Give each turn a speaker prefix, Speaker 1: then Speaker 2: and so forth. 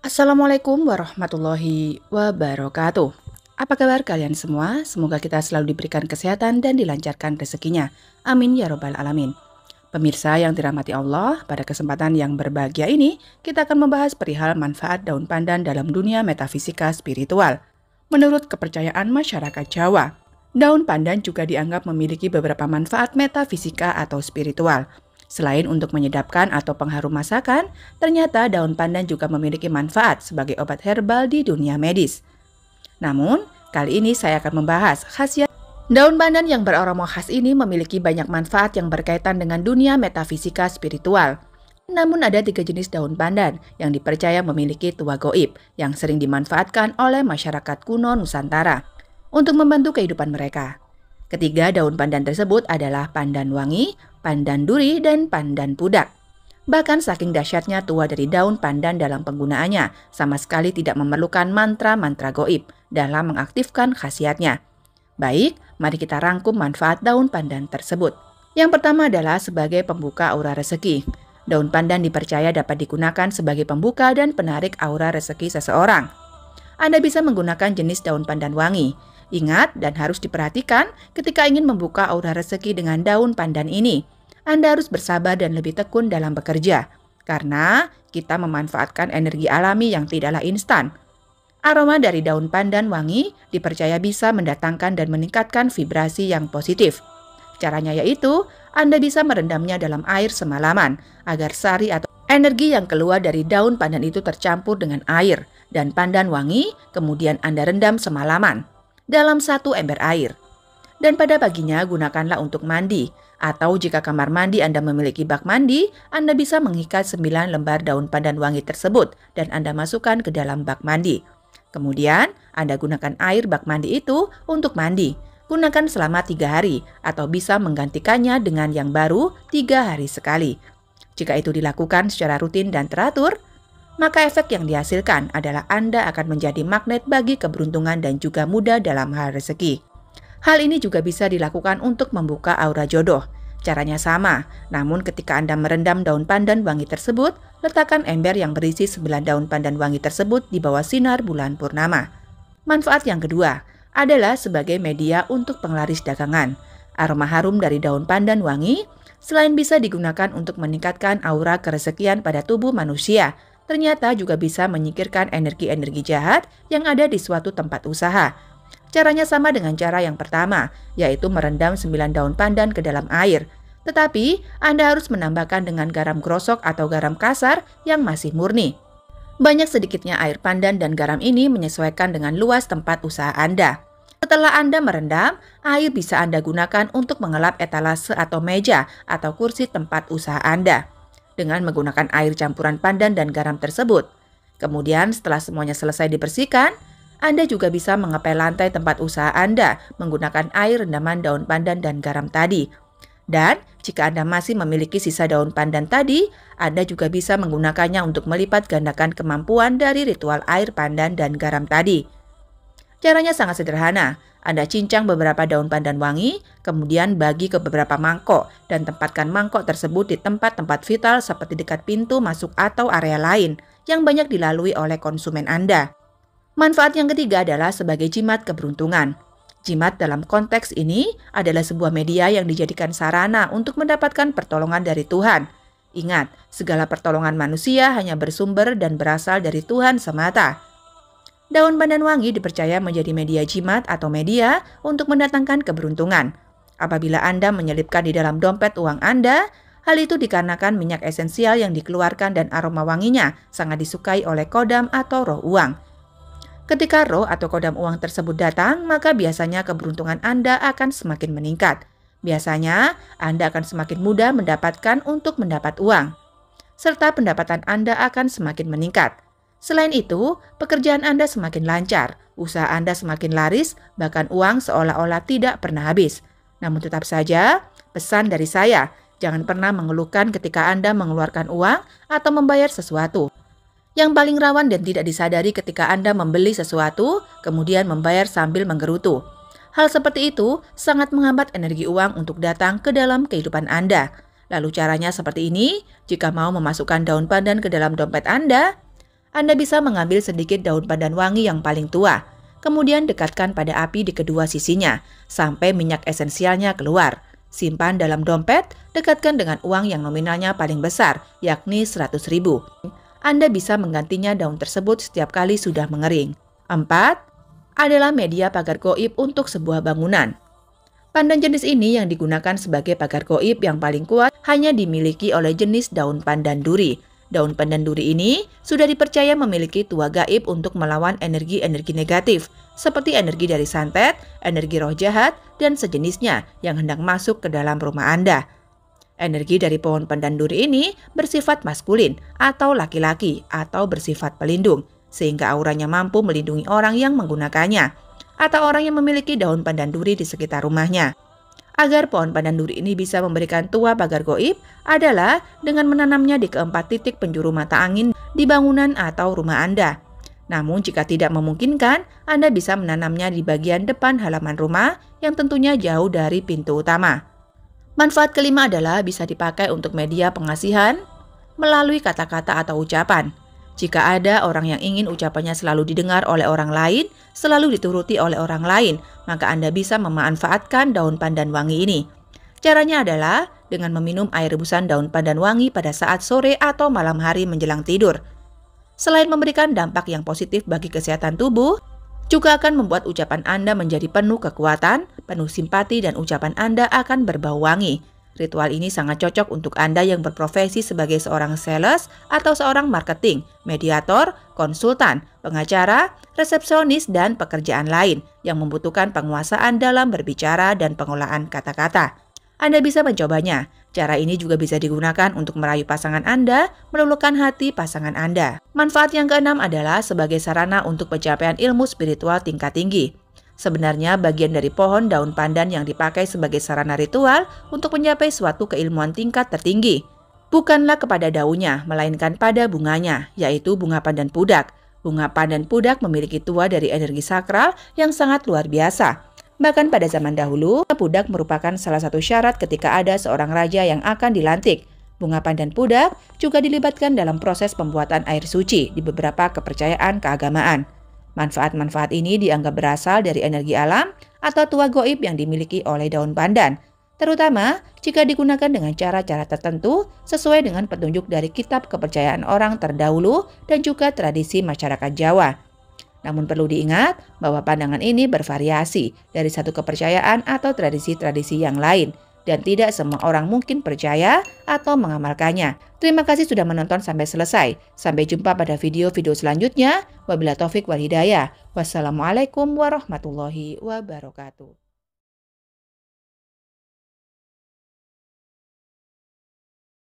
Speaker 1: Assalamualaikum warahmatullahi wabarakatuh. Apa kabar kalian semua? Semoga kita selalu diberikan kesehatan dan dilancarkan rezekinya. Amin ya robbal alamin. Pemirsa yang dirahmati Allah, pada kesempatan yang berbahagia ini, kita akan membahas perihal manfaat daun pandan dalam dunia metafisika spiritual. Menurut kepercayaan masyarakat Jawa, daun pandan juga dianggap memiliki beberapa manfaat metafisika atau spiritual. Selain untuk menyedapkan atau pengharum masakan, ternyata daun pandan juga memiliki manfaat sebagai obat herbal di dunia medis. Namun, kali ini saya akan membahas khasiat daun pandan yang beraroma khas ini memiliki banyak manfaat yang berkaitan dengan dunia metafisika spiritual. Namun ada 3 jenis daun pandan yang dipercaya memiliki tuah goib yang sering dimanfaatkan oleh masyarakat kuno Nusantara untuk membantu kehidupan mereka. Ketiga daun pandan tersebut adalah pandan wangi, pandan duri, dan pandan pudak. Bahkan saking dahsyatnya tuah dari daun pandan dalam penggunaannya, sama sekali tidak memerlukan mantra-mantra goib dalam mengaktifkan khasiatnya. Baik, mari kita rangkum manfaat daun pandan tersebut. Yang pertama adalah sebagai pembuka aura rezeki. Daun pandan dipercaya dapat digunakan sebagai pembuka dan penarik aura rezeki seseorang. Anda bisa menggunakan jenis daun pandan wangi. Ingat dan harus diperhatikan ketika ingin membuka aura rezeki dengan daun pandan ini. Anda harus bersabar dan lebih tekun dalam bekerja, karena kita memanfaatkan energi alami yang tidaklah instan. Aroma dari daun pandan wangi dipercaya bisa mendatangkan dan meningkatkan vibrasi yang positif. Caranya yaitu, Anda bisa merendamnya dalam air semalaman, agar sari atau energi yang keluar dari daun pandan itu tercampur dengan air dan pandan wangi, kemudian Anda rendam semalaman dalam 1 ember air. Dan pada paginya gunakanlah untuk mandi, atau jika kamar mandi Anda memiliki bak mandi, Anda bisa mengikat 9 lembar daun pandan wangi tersebut dan Anda masukkan ke dalam bak mandi. Kemudian Anda gunakan air bak mandi itu untuk mandi. Gunakan selama 3 hari atau bisa menggantikannya dengan yang baru 3 hari sekali. Jika itu dilakukan secara rutin dan teratur, maka efek yang dihasilkan adalah Anda akan menjadi magnet bagi keberuntungan dan juga mudah dalam hal rezeki. Hal ini juga bisa dilakukan untuk membuka aura jodoh. Caranya sama, namun ketika Anda merendam daun pandan wangi tersebut, letakkan ember yang berisi 9 daun pandan wangi tersebut di bawah sinar bulan purnama. Manfaat yang kedua adalah sebagai media untuk penglaris dagangan. Aroma harum dari daun pandan wangi selain bisa digunakan untuk meningkatkan aura kerezekian pada tubuh manusia, ternyata juga bisa menyingkirkan energi-energi jahat yang ada di suatu tempat usaha. Caranya sama dengan cara yang pertama, yaitu merendam 9 daun pandan ke dalam air. Tetapi, Anda harus menambahkan dengan garam grosok atau garam kasar yang masih murni. Banyak sedikitnya air pandan dan garam ini menyesuaikan dengan luas tempat usaha Anda. Setelah Anda merendam, air bisa Anda gunakan untuk mengelap etalase atau meja atau kursi tempat usaha Anda dengan menggunakan air campuran pandan dan garam tersebut. Kemudian setelah semuanya selesai dibersihkan, Anda juga bisa mengepel lantai tempat usaha Anda menggunakan air rendaman daun pandan dan garam tadi. Dan jika Anda masih memiliki sisa daun pandan tadi, Anda juga bisa menggunakannya untuk melipat gandakan kemampuan dari ritual air pandan dan garam tadi. Caranya sangat sederhana. Anda cincang beberapa daun pandan wangi, kemudian bagi ke beberapa mangkok dan tempatkan mangkok tersebut di tempat-tempat vital seperti dekat pintu masuk atau area lain yang banyak dilalui oleh konsumen Anda. Manfaat yang ketiga adalah sebagai jimat keberuntungan. Jimat dalam konteks ini adalah sebuah media yang dijadikan sarana untuk mendapatkan pertolongan dari Tuhan. Ingat, segala pertolongan manusia hanya bersumber dan berasal dari Tuhan semata. Daun pandan wangi dipercaya menjadi media jimat atau media untuk mendatangkan keberuntungan. Apabila Anda menyelipkan di dalam dompet uang Anda, hal itu dikarenakan minyak esensial yang dikeluarkan dan aroma wanginya sangat disukai oleh kodam atau roh uang. Ketika roh atau kodam uang tersebut datang, maka biasanya keberuntungan Anda akan semakin meningkat. Biasanya, Anda akan semakin mudah mendapatkan untuk mendapat uang, serta pendapatan Anda akan semakin meningkat. Selain itu, pekerjaan Anda semakin lancar, usaha Anda semakin laris, bahkan uang seolah-olah tidak pernah habis. Namun tetap saja, pesan dari saya, jangan pernah mengeluhkan ketika Anda mengeluarkan uang atau membayar sesuatu. Yang paling rawan dan tidak disadari ketika Anda membeli sesuatu, kemudian membayar sambil menggerutu. Hal seperti itu sangat menghambat energi uang untuk datang ke dalam kehidupan Anda. Lalu caranya seperti ini, jika mau memasukkan daun pandan ke dalam dompet Anda Anda bisa mengambil sedikit daun pandan wangi yang paling tua, kemudian dekatkan pada api di kedua sisinya, sampai minyak esensialnya keluar. Simpan dalam dompet, dekatkan dengan uang yang nominalnya paling besar, yakni 100.000. Anda bisa menggantinya daun tersebut setiap kali sudah mengering. 4. Adalah media pagar gaib untuk sebuah bangunan. Pandan jenis ini yang digunakan sebagai pagar gaib yang paling kuat hanya dimiliki oleh jenis daun pandan duri. Daun pandan duri ini sudah dipercaya memiliki tuah gaib untuk melawan energi-energi negatif, seperti energi dari santet, energi roh jahat, dan sejenisnya yang hendak masuk ke dalam rumah Anda. Energi dari pohon pandan duri ini bersifat maskulin atau laki-laki atau bersifat pelindung, sehingga auranya mampu melindungi orang yang menggunakannya atau orang yang memiliki daun pandan duri di sekitar rumahnya. Agar pohon pandan duri ini bisa memberikan tuah pagar gaib adalah dengan menanamnya di keempat titik penjuru mata angin di bangunan atau rumah Anda. Namun jika tidak memungkinkan, Anda bisa menanamnya di bagian depan halaman rumah yang tentunya jauh dari pintu utama. Manfaat kelima adalah bisa dipakai untuk media pengasihan melalui kata-kata atau ucapan. Jika ada orang yang ingin ucapannya selalu didengar oleh orang lain, selalu dituruti oleh orang lain, maka Anda bisa memanfaatkan daun pandan wangi ini. Caranya adalah dengan meminum air rebusan daun pandan wangi pada saat sore atau malam hari menjelang tidur. Selain memberikan dampak yang positif bagi kesehatan tubuh, juga akan membuat ucapan Anda menjadi penuh kekuatan, penuh simpati, dan ucapan Anda akan berbau wangi. Ritual ini sangat cocok untuk Anda yang berprofesi sebagai seorang sales atau seorang marketing, mediator, konsultan, pengacara, resepsionis, dan pekerjaan lain yang membutuhkan penguasaan dalam berbicara dan pengolahan kata-kata. Anda bisa mencobanya. Cara ini juga bisa digunakan untuk merayu pasangan Anda, meluluhkan hati pasangan Anda. Manfaat yang keenam adalah sebagai sarana untuk pencapaian ilmu spiritual tingkat tinggi. Sebenarnya bagian dari pohon daun pandan yang dipakai sebagai sarana ritual untuk mencapai suatu keilmuan tingkat tertinggi. Bukanlah kepada daunnya, melainkan pada bunganya, yaitu bunga pandan pudak. Bunga pandan pudak memiliki tuah dari energi sakral yang sangat luar biasa. Bahkan pada zaman dahulu, pudak merupakan salah satu syarat ketika ada seorang raja yang akan dilantik. Bunga pandan pudak juga dilibatkan dalam proses pembuatan air suci di beberapa kepercayaan keagamaan. Manfaat-manfaat ini dianggap berasal dari energi alam atau tuah gaib yang dimiliki oleh daun pandan, terutama jika digunakan dengan cara-cara tertentu sesuai dengan petunjuk dari kitab kepercayaan orang terdahulu dan juga tradisi masyarakat Jawa. Namun perlu diingat bahwa pandangan ini bervariasi dari satu kepercayaan atau tradisi-tradisi yang lain, dan tidak semua orang mungkin percaya atau mengamalkannya. Terima kasih sudah menonton sampai selesai. Sampai jumpa pada video-video selanjutnya. Wabillahi taufik wal hidayah. Wassalamualaikum warahmatullahi wabarakatuh.